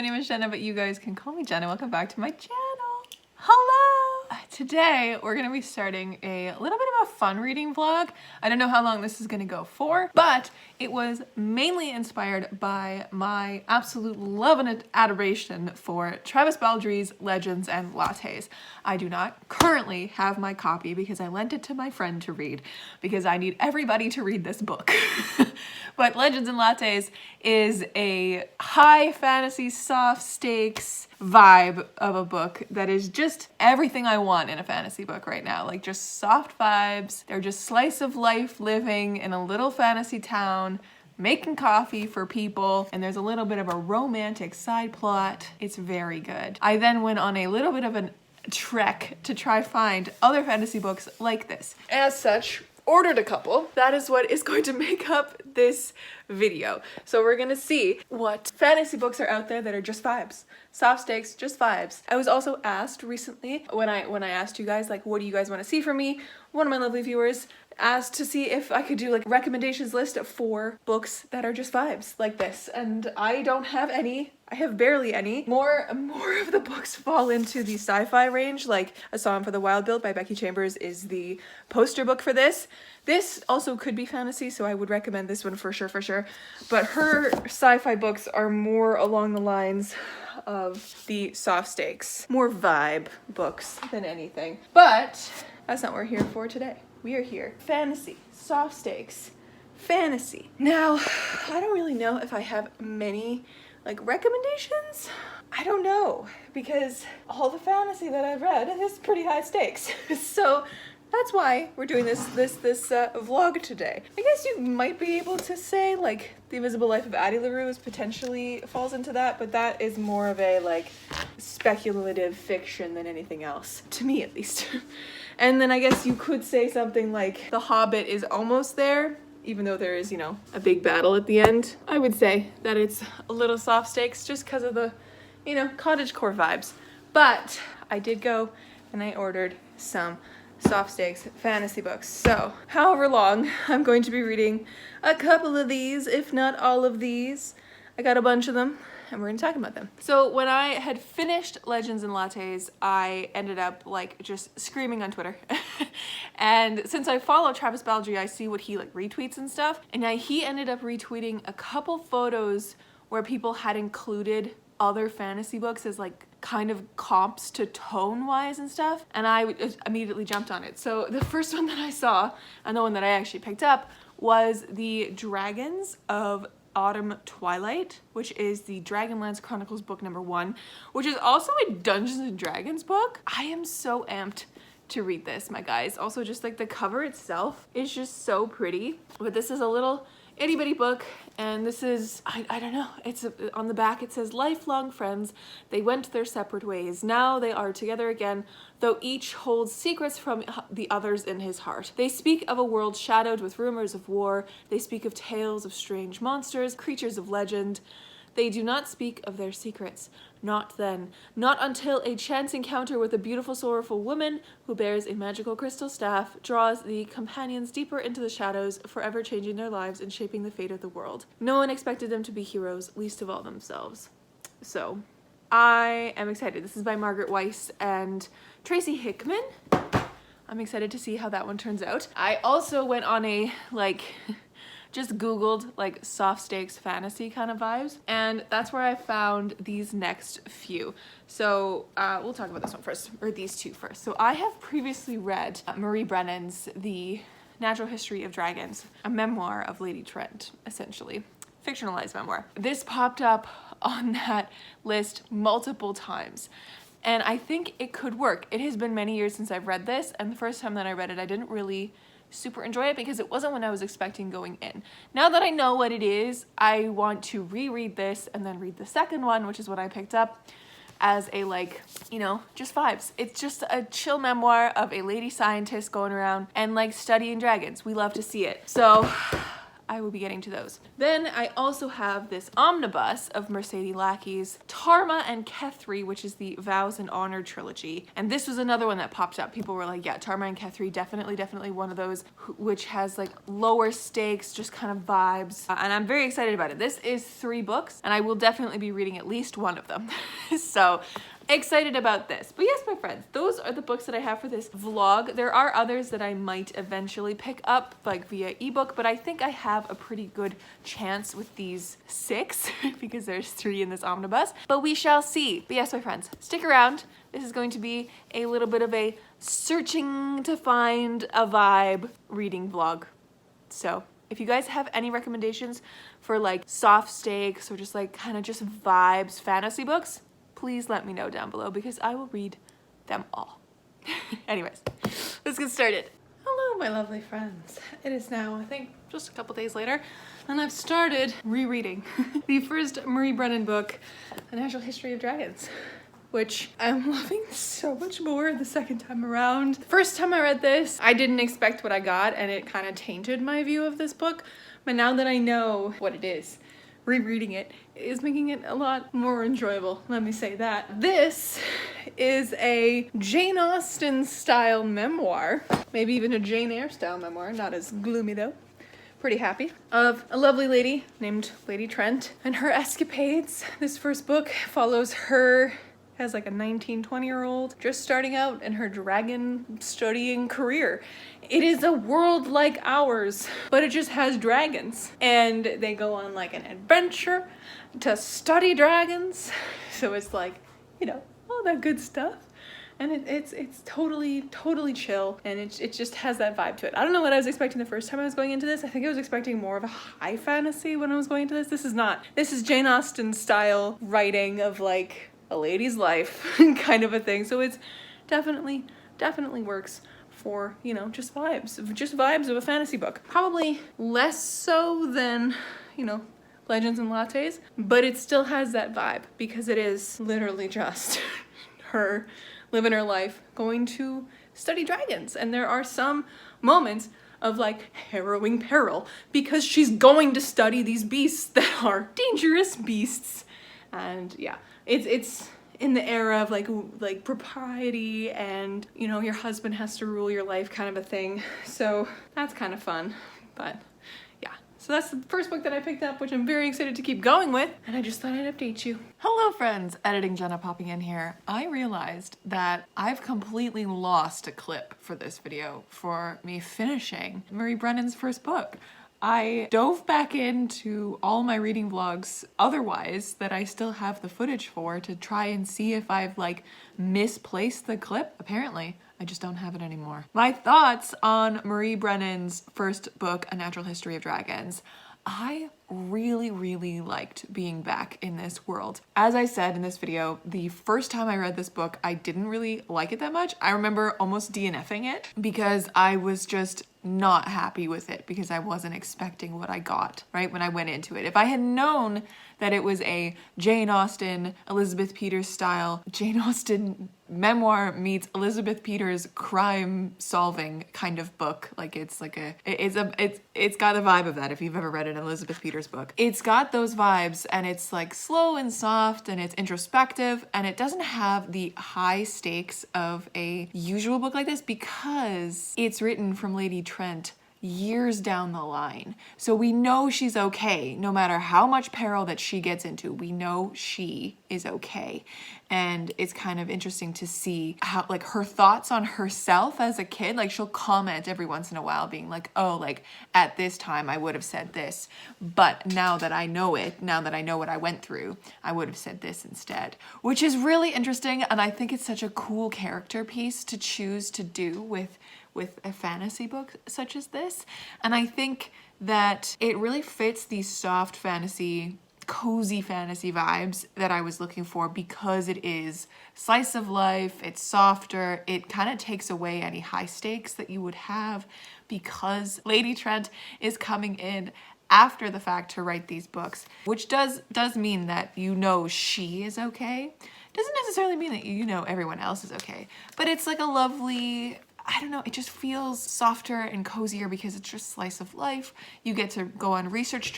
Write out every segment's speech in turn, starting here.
my name is Jenna, but you guys can call me Jenna. Welcome back to my channel. Hello! Today, we're gonna be starting a little bit of a fun reading vlog. I don't know how long this is gonna go for, but it was mainly inspired by my absolute love and adoration for Travis Baldry's Legends and Lattes. I do not currently have my copy because I lent it to my friend to read because I need everybody to read this book. But Legends and Lattes is a high fantasy, soft stakes vibe of a book that is just everything I want in a fantasy book right now. Like just soft vibes. They're just slice of life living in a little fantasy town, making coffee for people, and there's a little bit of a romantic side plot. It's very good. I then went on a little bit of a trek to try find other fantasy books like this. As such, ordered a couple. That is what is going to make up this video. So we're gonna see what fantasy books are out there that are just vibes. Soft stakes, just vibes. I was also asked recently when I asked you guys like, what do you guys want to see from me? One of my lovely viewers asked to see if I could do like recommendations list for books that are just vibes like this, and I don't have any. I have barely any. More of the books fall into the sci-fi range, like A Song for the Wild Build by Becky Chambers is the poster book for this. This also could be fantasy, so I would recommend this one for sure. But her sci-fi books are more along the lines of the soft stakes, more vibe books than anything. But that's not what we're here for today. We are here. Fantasy, soft stakes, fantasy. Now, I don't really know if I have many like recommendations. I don't know, because all the fantasy that I've read is pretty high stakes. So that's why we're doing this vlog today. I guess you might be able to say like The Invisible Life of Addie LaRue potentially falls into that, but that is more of a like speculative fiction than anything else, to me at least. And then I guess you could say something like The Hobbit is almost there, even though there is, you know, a big battle at the end. I would say that it's a little soft stakes just because of the, you know, cottagecore vibes. But I did go and I ordered some soft stakes fantasy books. So however long, I'm going to be reading a couple of these, if not all of these. I got a bunch of them and we're gonna talk about them. So when I had finished Legends and Lattes, I ended up like just screaming on Twitter. And since I follow Travis Baldry, I see what he like retweets and stuff. And he ended up retweeting a couple photos where people had included other fantasy books as like kind of comps to tone wise and stuff, and I immediately jumped on it. So the first one that I saw, and the one that I actually picked up, was the Dragons of Autumn Twilight, which is the Dragonlance Chronicles book #1, which is also a Dungeons and Dragons book. I am so amped to read this, my guys. Also, just like the cover itself is just so pretty. But this is a little itty bitty book, and this is, I don't know, it's on the back it says, lifelong friends, they went their separate ways. Now they are together again, though each holds secrets from the others in his heart. They speak of a world shadowed with rumors of war. They speak of tales of strange monsters, creatures of legend. They do not speak of their secrets. Not then. Not until a chance encounter with a beautiful, sorrowful woman who bears a magical crystal staff draws the companions deeper into the shadows, forever changing their lives and shaping the fate of the world. No one expected them to be heroes, least of all themselves. So, I am excited. This is by Margaret Weiss and Tracy Hickman. I'm excited to see how that one turns out. I also went on a, like, just Googled like soft stakes fantasy kind of vibes, and that's where I found these next few. So we'll talk about this one first, or these two first. So I have previously read Marie Brennan's The Natural History of Dragons, a memoir of Lady Trent, essentially. Fictionalized memoir. This popped up on that list multiple times, and I think it could work. It has been many years since I've read this, and the first time that I read it, I didn't really super enjoy it because it wasn't what I was expecting going in. Now that I know what it is, I want to reread this and then read the second one, which is what I picked up, as a like, you know, just vibes. It's just a chill memoir of a lady scientist going around and like studying dragons. We love to see it. So I will be getting to those. Then I also have this omnibus of Mercedes Lackey's Tarma and Kethri, which is the Vows and Honor trilogy. And this was another one that popped up. People were like, yeah, Tarma and Kethri, definitely one of those which has like lower stakes, just kind of vibes. And I'm very excited about it. This is 3 books and I will definitely be reading at least one of them. So excited about this. But yes, my friends, those are the books that I have for this vlog. There are others that I might eventually pick up, like via ebook, but I think I have a pretty good chance with these 6 because there's 3 in this omnibus, but we shall see. But yes, my friends, stick around. This is going to be a little bit of a searching to find a vibe reading vlog. So if you guys have any recommendations for like soft stakes or just like kind of just vibes fantasy books, please let me know down below because I will read them all. Anyways, let's get started. Hello, my lovely friends. It is now, I think, just a couple days later, and I've started rereading the first Marie Brennan book, A Natural History of Dragons, which I'm loving so much more the second time around. The first time I read this, I didn't expect what I got, and it kind of tainted my view of this book, but now that I know what it is, rereading it is making it a lot more enjoyable, let me say that. This is a Jane Austen style memoir, maybe even a Jane Eyre style memoir, not as gloomy though. Pretty happy, of a lovely lady named Lady Trent and her escapades. This first book follows her as like a 19-20-year-old just starting out in her dragon studying career. It is a world like ours, but it just has dragons. And they go on like an adventure to study dragons. So it's like, you know, all that good stuff. And it's totally chill, and it just has that vibe to it. I don't know what I was expecting the first time I was going into this. I think I was expecting more of a high fantasy when I was going into this. This is not. This is Jane Austen style writing of like a lady's life kind of a thing. So it's definitely works for, you know, just vibes of a fantasy book. Probably less so than, you know, Legends and Lattes, but it still has that vibe because it is literally just her living her life going to study dragons. And there are some moments of like harrowing peril because she's going to study these beasts that are dangerous beasts. And yeah, it's in the era of like propriety and, you know, your husband has to rule your life kind of a thing. So that's kind of fun, but yeah. So that's the first book that I picked up, which I'm very excited to keep going with, and I just thought I'd update you. Hello friends, Editing Jenna popping in here. I realized that I've completely lost a clip for this video for me finishing Marie Brennan's first book. I dove back into all my reading vlogs otherwise that I still have the footage for to try and see if I've like misplaced the clip. Apparently, I just don't have it anymore. My thoughts on Marie Brennan's first book, A Natural History of Dragons. I really liked being back in this world. As I said in this video, the first time I read this book, I didn't really like it that much. I remember almost DNFing it because I was just not happy with it because I wasn't expecting what I got, right, when I went into it. If I had known that it was a Jane Austen, Elizabeth Peters style, Jane Austen memoir meets Elizabeth Peters crime solving kind of book, like it's got the vibe of that if you've ever read an Elizabeth Peters book. It's got those vibes and it's like slow and soft and it's introspective and it doesn't have the high stakes of a usual book like this because it's written from Lady Trent years down the line. So we know she's okay, no matter how much peril that she gets into, we know she is okay. And it's kind of interesting to see how, like, her thoughts on herself as a kid, like she'll comment every once in a while being like, oh, like at this time I would have said this, but now that I know it, now that I know what I went through, I would have said this instead, which is really interesting. And I think it's such a cool character piece to choose to do with a fantasy book such as this. And I think that it really fits these soft fantasy, cozy fantasy vibes that I was looking for because it is slice of life, it's softer, it kind of takes away any high stakes that you would have because Lady Trent is coming in after the fact to write these books, which does mean that you know she is okay. Doesn't necessarily mean that you know everyone else is okay, but it's like a lovely, I don't know, it just feels softer and cozier because it's just slice of life. You get to go on research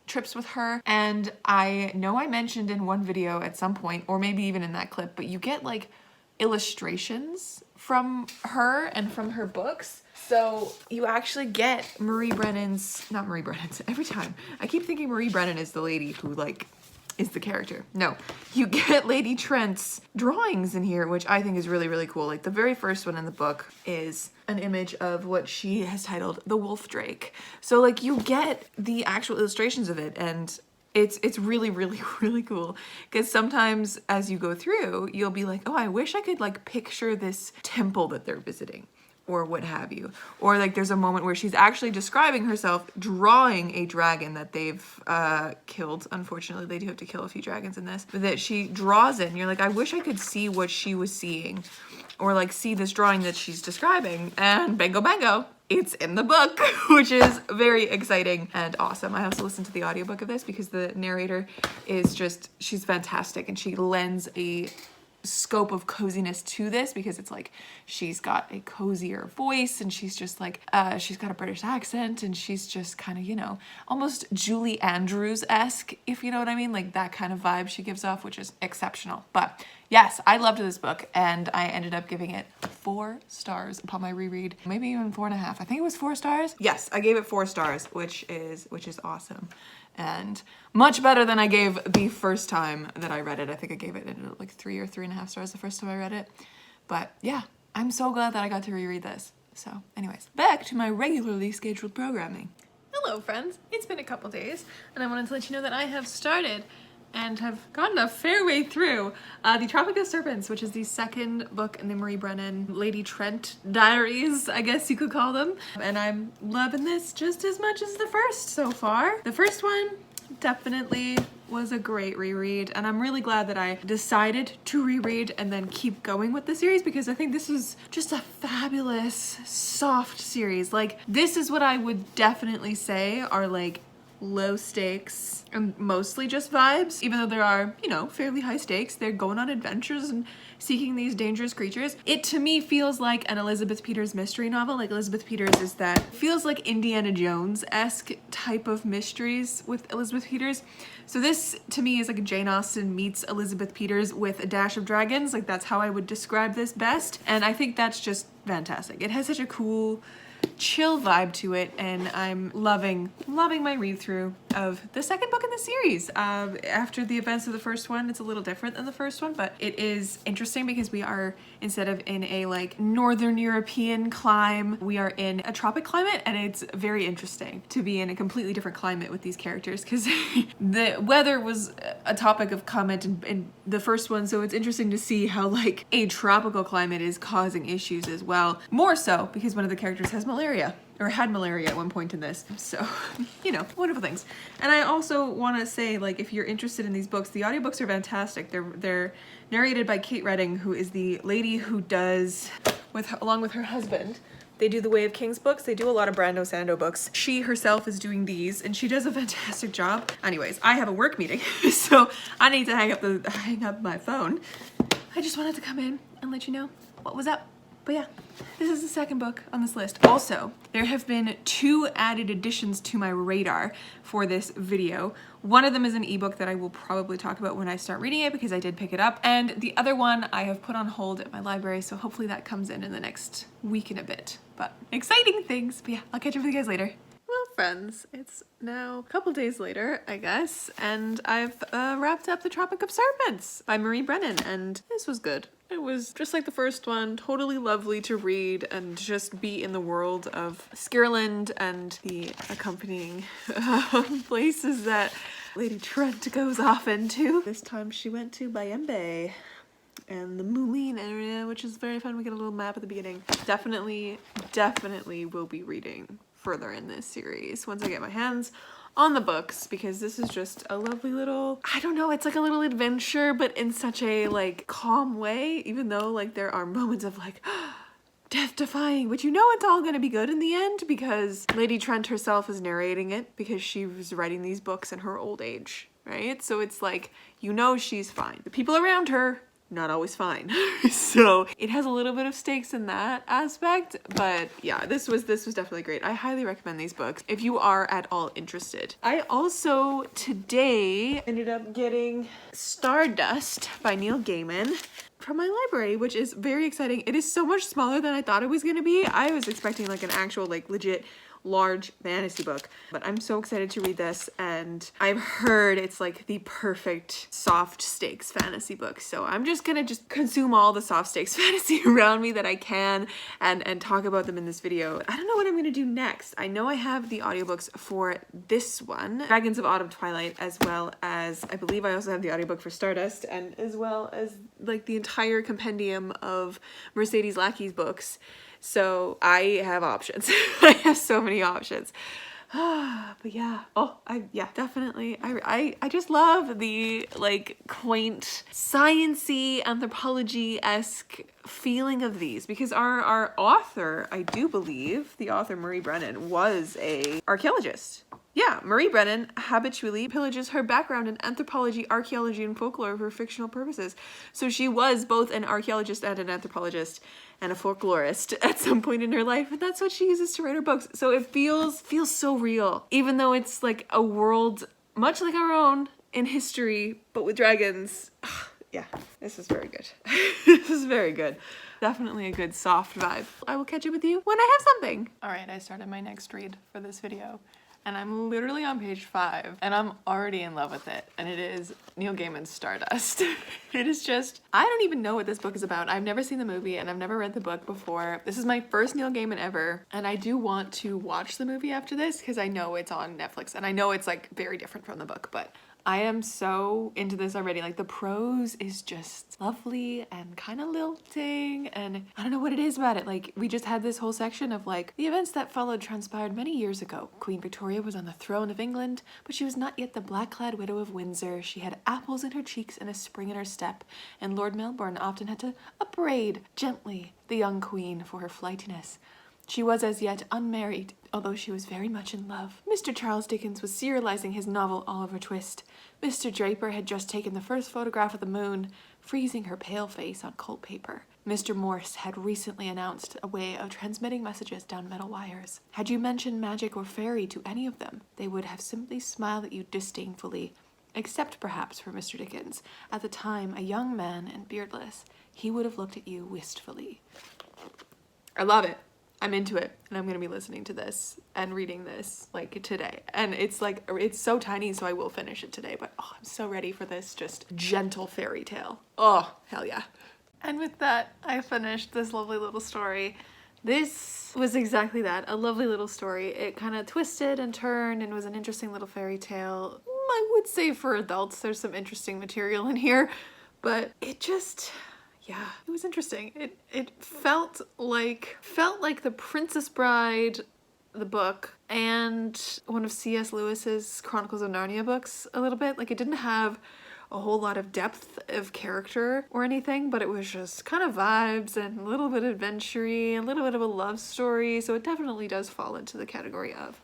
trips with her. And I know I mentioned in one video at some point, or maybe even in that clip, but you get like illustrations from her and from her books. So you actually get not Marie Brennan's, every time. I keep thinking Marie Brennan is the lady who like is the character. No, you get Lady Trent's drawings in here, which I think is really, really cool. Like the very first one in the book is an image of what she has titled the Wolf Drake. So like you get the actual illustrations of it, and it's really, really, really cool. Because sometimes as you go through, you'll be like, oh, I wish I could like picture this temple that they're visiting, or what have you. Or like there's a moment where she's actually describing herself drawing a dragon that they've killed. Unfortunately, they do have to kill a few dragons in this, but that she draws it, and you're like, I wish I could see what she was seeing, or like see this drawing that she's describing, and bango bango, it's in the book, which is very exciting and awesome. I also listened to the audiobook of this because the narrator is just, she's fantastic, and she lends a scope of coziness to this because it's like she's got a cozier voice, and she's just like she's got a British accent, and she's just kind of, you know, almost Julie Andrews-esque, if you know what I mean, like that kind of vibe she gives off, which is exceptional. But yes, I loved this book, and I ended up giving it 4 stars upon my reread, maybe even 4.5. I think it was 4 stars. Yes, I gave it 4 stars, which is awesome. And much better than I gave the first time that I read it. I think I gave it like 3 or 3.5 stars the first time I read it. But yeah, I'm so glad that I got to reread this. So anyways, back to my regularly scheduled programming. Hello friends, it's been a couple days, and I wanted to let you know that I have started and have gotten a fair way through the Tropical Serpents, which is the second book in the Marie Brennan Lady Trent diaries, I guess you could call them. And I'm loving this just as much as the first so far. The first one definitely was a great reread, and I'm really glad that I decided to reread and then keep going with the series, because I think this is just a fabulous, soft series. Like, this is what I would definitely say are like low stakes and mostly just vibes, even though there are, you know, fairly high stakes. They're going on adventures and seeking these dangerous creatures. It to me feels like an Elizabeth Peters mystery novel. Like Elizabeth Peters is that, feels like Indiana Jones-esque type of mysteries with Elizabeth Peters. So this to me is like a Jane Austen meets Elizabeth Peters with a dash of dragons. Like that's how I would describe this best. And I think that's just fantastic. It has such a cool, chill vibe to it, and I'm loving my read through of the second book in the series. After the events of the first one, it's a little different than the first one, but it is interesting because we are, instead of in a like northern European climate, we are in a tropic climate, and it's very interesting to be in a completely different climate with these characters, because the weather was a topic of comment in the first one, so it's interesting to see how like a tropical climate is causing issues as well. More so because one of the characters has malaria, or had malaria at one point in this. So, you know, wonderful things. And I also want to say, like, if you're interested in these books, the audiobooks are fantastic. They're narrated by Kate Redding, who is the lady who does, along with her husband, they do the Way of Kings books. They do a lot of Brando Sando books. She herself is doing these, and she does a fantastic job. Anyways, I have a work meeting, so I need to hang up my phone. I just wanted to come in and let you know what was up. But yeah, this is the second book on this list. Also, there have been 2 added additions to my radar for this video. One of them is an ebook that I will probably talk about when I start reading it, because I did pick it up. And the other one I have put on hold at my library, so hopefully that comes in the next week and a bit. But exciting things. But yeah, I'll catch up with you guys later. Well, friends, it's now a couple days later, I guess, and I've wrapped up The Tropic of Serpents by Marie Brennan, and this was good. It was just like the first one, totally lovely to read and just be in the world of Skirland and the accompanying places that Lady Trent goes off into. This time she went to Bayembe and the Moulin area, which is very fun. We get a little map at the beginning. Definitely will be reading further in this series once I get my hands on the books, because this is just a lovely little, I don't know, it's like a little adventure, but in such a like calm way, even though like there are moments of like death defying, but you know it's all gonna be good in the end, because Lady Trent herself is narrating it, because she was writing these books in her old age, right? So it's like, you know, she's fine. The people around her not always fine. So it has a little bit of stakes in that aspect, but yeah, this was definitely great. I highly recommend these books if you are at all interested. I also today ended up getting Stardust by Neil Gaiman from my library, which is very exciting. It is so much smaller than I thought it was gonna be. I was expecting like an actual like legit large fantasy book, but I'm so excited to read this, and I've heard it's like the perfect soft stakes fantasy book. So I'm just gonna consume all the soft stakes fantasy around me that I can and talk about them in this video. I don't know what I'm gonna do next. I know I have the audiobooks for this one, Dragons of Autumn Twilight, as well as I believe I also have the audiobook for Stardust, and as well as like the entire compendium of Mercedes Lackey's books. So I have options. I have so many options. But yeah, definitely. I just love the like quaint, science-y, anthropology-esque feeling of these, because our author, I do believe, the author Marie Brennan, was a archaeologist. Yeah, Marie Brennan habitually pillages her background in anthropology, archaeology, and folklore for fictional purposes. So she was both an archaeologist and an anthropologist and a folklorist at some point in her life, and that's what she uses to write her books. So it feels so real, even though it's like a world much like our own in history, but with dragons. Yeah, this is very good. This is very good. Definitely a good soft vibe. I will catch up with you when I have something. All right, I started my next read for this video, and I'm literally on page 5, and I'm already in love with it. And it is Neil Gaiman's Stardust. It is just, I don't even know what this book is about. I've never seen the movie, and I've never read the book before. This is my first Neil Gaiman ever, and I do want to watch the movie after this because I know it's on Netflix, and I know it's like very different from the book, but I am so into this already. Like the prose is just lovely and kind of lilting, and I don't know what it is about it. Like we just had this whole section of like the events that followed transpired many years ago. Queen Victoria was on the throne of England, but she was not yet the black-clad widow of Windsor. She had apples in her cheeks and a spring in her step, and Lord Melbourne often had to upbraid gently the young queen for her flightiness. She was as yet unmarried, although she was very much in love. Mr. Charles Dickens was serializing his novel Oliver Twist. Mr. Draper had just taken the first photograph of the moon, freezing her pale face on cold paper. Mr. Morse had recently announced a way of transmitting messages down metal wires. Had you mentioned magic or fairy to any of them, they would have simply smiled at you disdainfully, except perhaps for Mr. Dickens, at the time a young man and beardless. He would have looked at you wistfully. I love it. I'm into it, and I'm gonna be listening to this and reading this like today. And it's like, it's so tiny, so I will finish it today, but oh, I'm so ready for this just gentle fairy tale. Oh, hell yeah. And with that, I finished this lovely little story. This was exactly that, a lovely little story. It kind of twisted and turned and was an interesting little fairy tale. I would say for adults, there's some interesting material in here, but it just, yeah, it was interesting. It felt like The Princess Bride, the book, and one of C.S. Lewis's Chronicles of Narnia books a little bit. Like it didn't have a whole lot of depth of character or anything, but it was just kind of vibes and a little bit adventure-y, a little bit of a love story. So it definitely does fall into the category of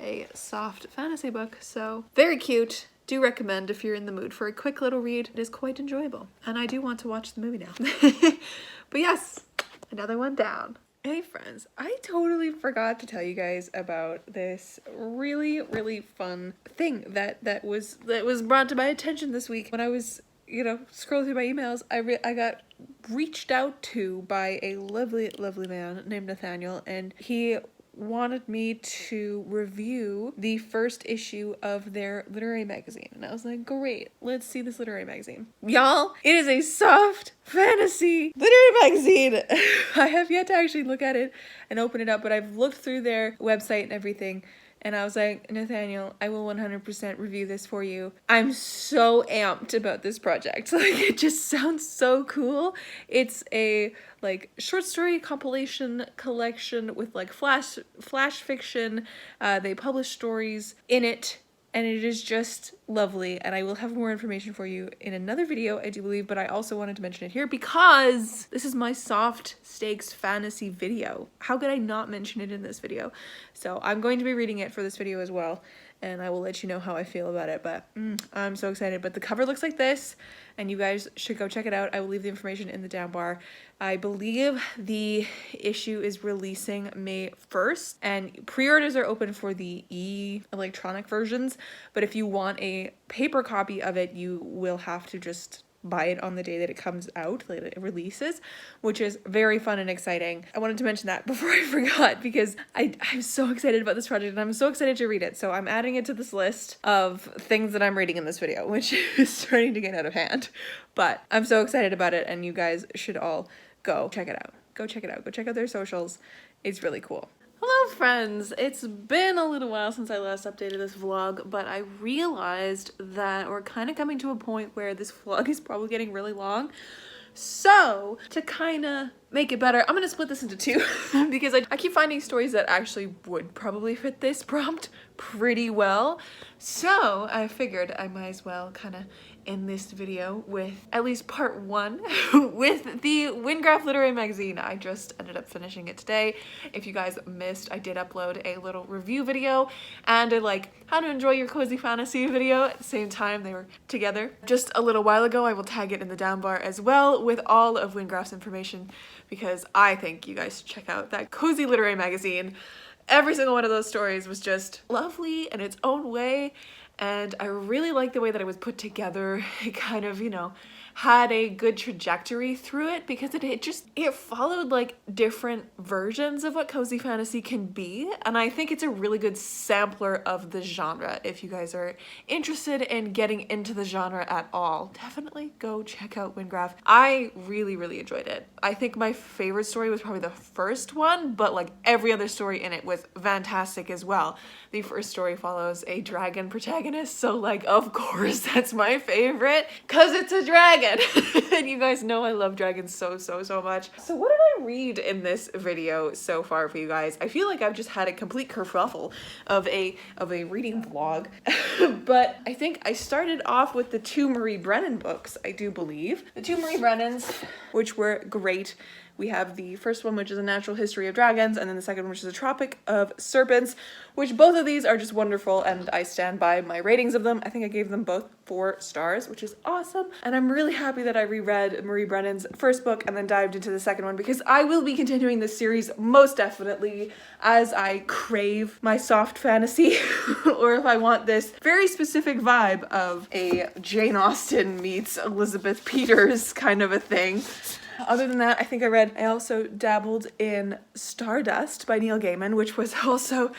a soft fantasy book. So very cute. Do recommend if you're in the mood for a quick little read. It is quite enjoyable, and I do want to watch the movie now. But yes, another one down. Hey friends, I totally forgot to tell you guys about this really, really fun thing that was brought to my attention this week when I was, scrolling through my emails. I got reached out to by a lovely, lovely man named Nathaniel, and he wanted me to review the first issue of their literary magazine. And I was like, great, let's see this literary magazine. Y'all, it is a soft fantasy literary magazine. I have yet to actually look at it and open it up, but I've looked through their website and everything. And I was like, Nathaniel, I will 100% review this for you. I'm so amped about this project. Like, it just sounds so cool. It's a short story compilation collection with flash fiction. They publish stories in it, and it is just lovely. And I will have more information for you in another video, I do believe, but I also wanted to mention it here because this is my soft stakes fantasy video. How could I not mention it in this video? So I'm going to be reading it for this video as well. and I will let you know how I feel about it, but I'm so excited. But the cover looks like this, and you guys should go check it out. I will leave the information in the down bar. I believe the issue is releasing May 1st, and pre-orders are open for the electronic versions, but if you want a paper copy of it, you will have to just buy it on the day that it comes out, that it releases, which is very fun and exciting. I wanted to mention that before I forgot, because I'm so excited about this project and I'm so excited to read it. So I'm adding it to this list of things that I'm reading in this video, which is starting to get out of hand. But I'm so excited about it, and you guys should all go check it out. Go check it out. Go check out their socials. It's really cool. Hello friends! It's been a little while since I last updated this vlog, but I realized that we're kind of coming to a point where this vlog is probably getting really long. So, to kind of make it better, I'm going to split this into two because I keep finding stories that actually would probably fit this prompt pretty well. So, I figured I might as well kind of end this video with at least part one with the Windgraph Literary Magazine. I just ended up finishing it today. If you guys missed, I did upload a little review video and a how to enjoy your cozy fantasy video at the same time. They were together just a little while ago. I will tag it in the down bar as well with all of Windgraph's information, because I think you guys should check out that cozy literary magazine. Every single one of those stories was just lovely in its own way, and I really liked the way that it was put together. It kind of, had a good trajectory through it, because it followed different versions of what cozy fantasy can be, and I think it's a really good sampler of the genre. If you guys are interested in getting into the genre at all, definitely go check out Windgraph. I really enjoyed it. I think my favorite story was probably the first one, but every other story in it was fantastic as well. The first story follows a dragon protagonist, so of course that's my favorite, cause it's a dragon. And you guys know I love dragons so much. So what did I read in this video so far for you guys? I feel like I've just had a complete kerfuffle of a reading vlog. But I think I started off with the 2 Marie Brennan books, I do believe. The 2 Marie Brennans, which were great. We have the first one, which is A Natural History of Dragons, and then the second one, which is A Tropic Serpents, which both of these are just wonderful, and I stand by my ratings of them. I think I gave them both 4 stars, which is awesome. And I'm really happy that I reread Marie Brennan's first book and then dived into the second one, because I will be continuing this series most definitely as I crave my soft fantasy, or if I want this very specific vibe of a Jane Austen meets Elizabeth Peters kind of a thing. Other than that, I also dabbled in Stardust by Neil Gaiman, which was also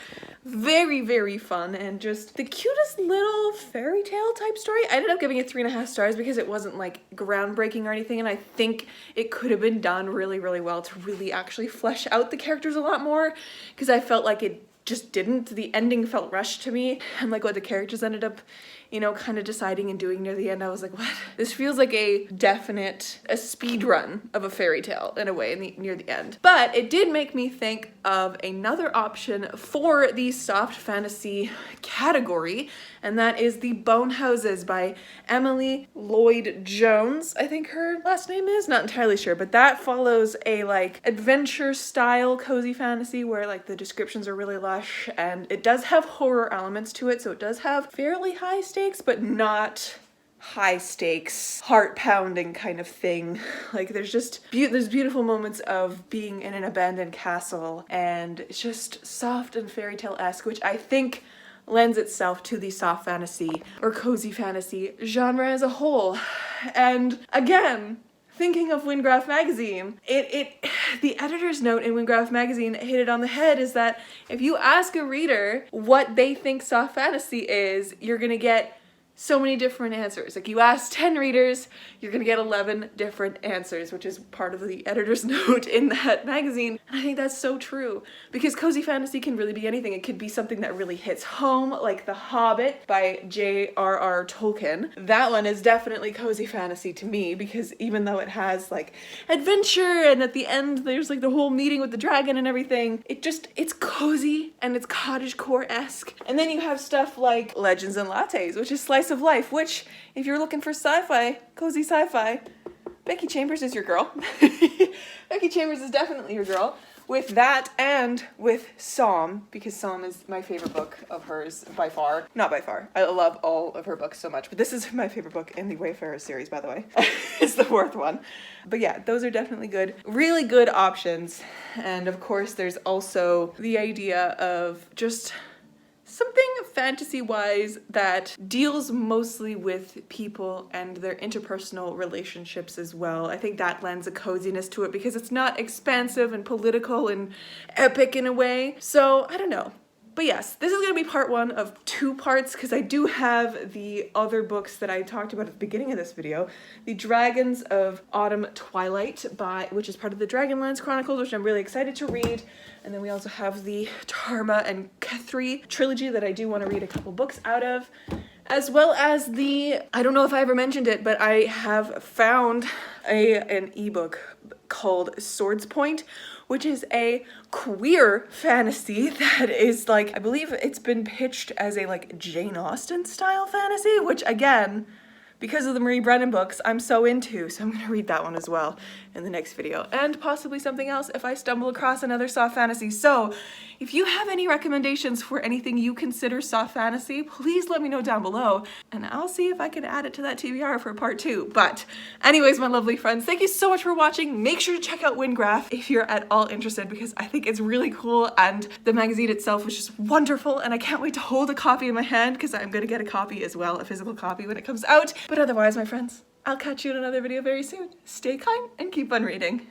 very fun and just the cutest little fairy tale type story. I ended up giving it 3.5 stars because it wasn't groundbreaking or anything, and I think it could have been done really well to really actually flesh out the characters a lot more, because I felt like it just didn't. The ending felt rushed to me, and what the characters ended up kind of deciding and doing near the end, I was like, what? This feels like a speed run of a fairy tale in a way near the end. But it did make me think of another option for the soft fantasy category, and that is The Bone Houses by Emily Lloyd Jones. I think her last name is, not entirely sure, but that follows a adventure style cozy fantasy where the descriptions are really lush, and it does have horror elements to it, so it does have fairly high stakes, but not high stakes, heart pounding kind of thing. There's beautiful moments of being in an abandoned castle, and it's just soft and fairy tale-esque, which I think lends itself to the soft fantasy or cozy fantasy genre as a whole. And again, thinking of Windgraph Magazine, the editor's note in Windgraph Magazine hit it on the head, is that if you ask a reader what they think soft fantasy is, you're gonna get so many different answers. You ask 10 readers, you're gonna get 11 different answers, which is part of the editor's note in that magazine. And I think that's so true, because cozy fantasy can really be anything. It could be something that really hits home, like The Hobbit by J.R.R. Tolkien. That one is definitely cozy fantasy to me, because even though it has adventure, and at the end there's the whole meeting with the dragon and everything, it's cozy and it's cottagecore-esque. And then you have stuff like Legends and Lattes, which is slice of life, which, if you're looking for sci-fi, cozy sci-fi, Becky Chambers is your girl. Becky Chambers is definitely your girl. with that and with Psalm, because Psalm is my favorite book of hers by far. Not by far. I love all of her books so much, but this is my favorite book in the Wayfarer series, by the way. It's the fourth one. But yeah, those are definitely good, really good options. And of course, there's also the idea of just something fantasy-wise that deals mostly with people and their interpersonal relationships as well. I think that lends a coziness to it because it's not expansive and political and epic in a way. So, I don't know. But yes, this is going to be part one of 2 parts because I do have the other books that I talked about at the beginning of this video. The Dragons of Autumn Twilight, which is part of the Dragonlance Chronicles, which I'm really excited to read. And then we also have the Tarma and Kethri trilogy that I do want to read a couple books out of. As well as I don't know if I ever mentioned it, but I have found an ebook called Swords Point, which is a queer fantasy that is like, I believe it's been pitched as a like Jane Austen style fantasy, which again, because of the Marie Brennan books, I'm so into, so I'm gonna read that one as well in the next video, and possibly something else if I stumble across another soft fantasy. So if you have any recommendations for anything you consider soft fantasy, please let me know down below, and I'll see if I can add it to that TBR for part 2. But anyways, my lovely friends, thank you so much for watching. Make sure to check out Windgraph if you're at all interested, because I think it's really cool, and the magazine itself was just wonderful, and I can't wait to hold a copy in my hand because I'm gonna get a copy as well, a physical copy when it comes out. But otherwise, my friends, I'll catch you in another video very soon. Stay kind and keep on reading.